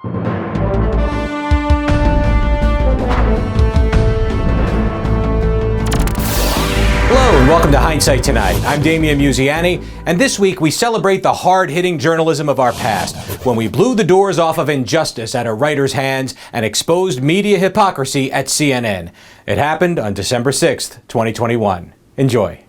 Hello and welcome to Hindsight Tonight. I'm Damian Muziani, and this week we celebrate the hard-hitting journalism of our past, when we blew the doors off of injustice at a writer's hands and exposed media hypocrisy at CNN. It happened on December 6th, 2021. Enjoy.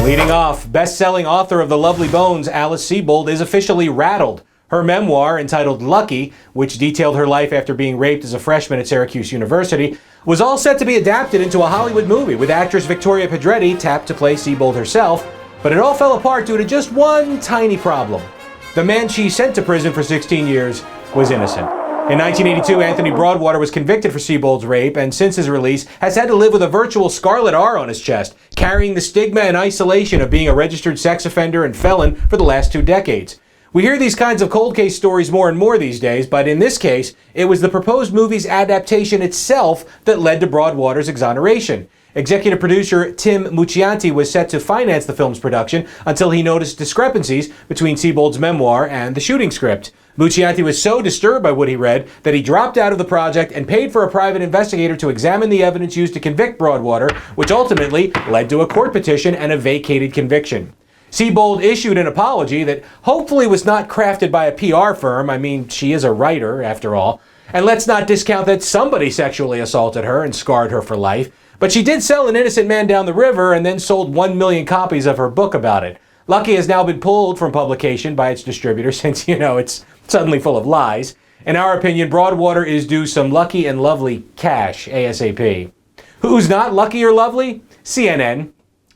Leading off, best-selling author of The Lovely Bones, Alice Sebold, is officially rattled. Her memoir, entitled Lucky, which detailed her life after being raped as a freshman at Syracuse University, was all set to be adapted into a Hollywood movie with actress Victoria Pedretti tapped to play Sebold herself, but it all fell apart due to just one tiny problem. The man she sent to prison for 16 years was innocent. In 1982, Anthony Broadwater was convicted for Sebold's rape, and since his release, has had to live with a virtual scarlet R on his chest, carrying the stigma and isolation of being a registered sex offender and felon for the last 2 decades. We hear these kinds of cold case stories more and more these days, but in this case, it was the proposed movie's adaptation itself that led to Broadwater's exoneration. Executive producer Tim Muccianti was set to finance the film's production until he noticed discrepancies between Sebold's memoir and the shooting script. Muccianti was so disturbed by what he read that he dropped out of the project and paid for a private investigator to examine the evidence used to convict Broadwater, which ultimately led to a court petition and a vacated conviction. Sebold issued an apology that hopefully was not crafted by a PR firm. I mean, she is a writer, after all. And let's not discount that somebody sexually assaulted her and scarred her for life. But she did sell An Innocent Man Down the River and then sold 1 million copies of her book about it. Lucky has now been pulled from publication by its distributor since, it's suddenly full of lies. In our opinion, Broadwater is due some lucky and lovely cash ASAP. Who's not lucky or lovely? CNN.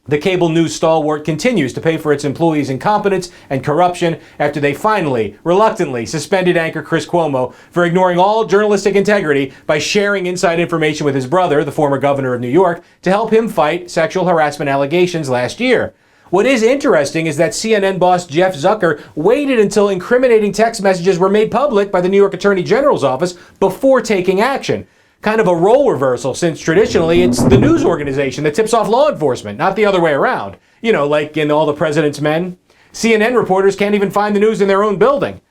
The cable news stalwart continues to pay for its employees' incompetence and corruption after they finally, reluctantly, suspended anchor Chris Cuomo for ignoring all journalistic integrity by sharing inside information with his brother, the former governor of New York, to help him fight sexual harassment allegations last year. What is interesting is that CNN boss Jeff Zucker waited until incriminating text messages were made public by the New York Attorney General's office before taking action. Kind of a role reversal, since traditionally it's the news organization that tips off law enforcement, not the other way around. Like in All the President's Men. CNN reporters can't even find the news in their own building.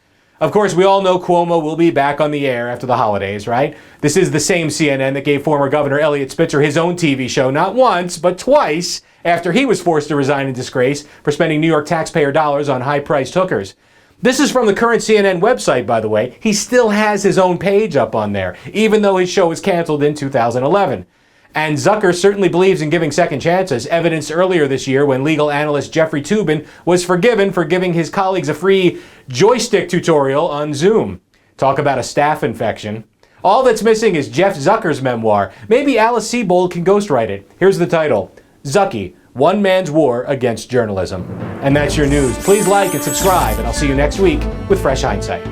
Of course, we all know Cuomo will be back on the air after the holidays, right? This is the same CNN that gave former Governor Eliot Spitzer his own TV show not once, but twice, after he was forced to resign in disgrace for spending New York taxpayer dollars on high-priced hookers. This is from the current CNN website, by the way. He still has his own page up on there, even though his show was canceled in 2011. And Zucker certainly believes in giving second chances, evidenced earlier this year when legal analyst Jeffrey Toobin was forgiven for giving his colleagues a free joystick tutorial on Zoom. Talk about a staph infection. All that's missing is Jeff Zucker's memoir. Maybe Alice Sebold can ghostwrite it. Here's the title: Zucky, One Man's War Against Journalism. And that's your news. Please like and subscribe, and I'll see you next week with Fresh Hindsight.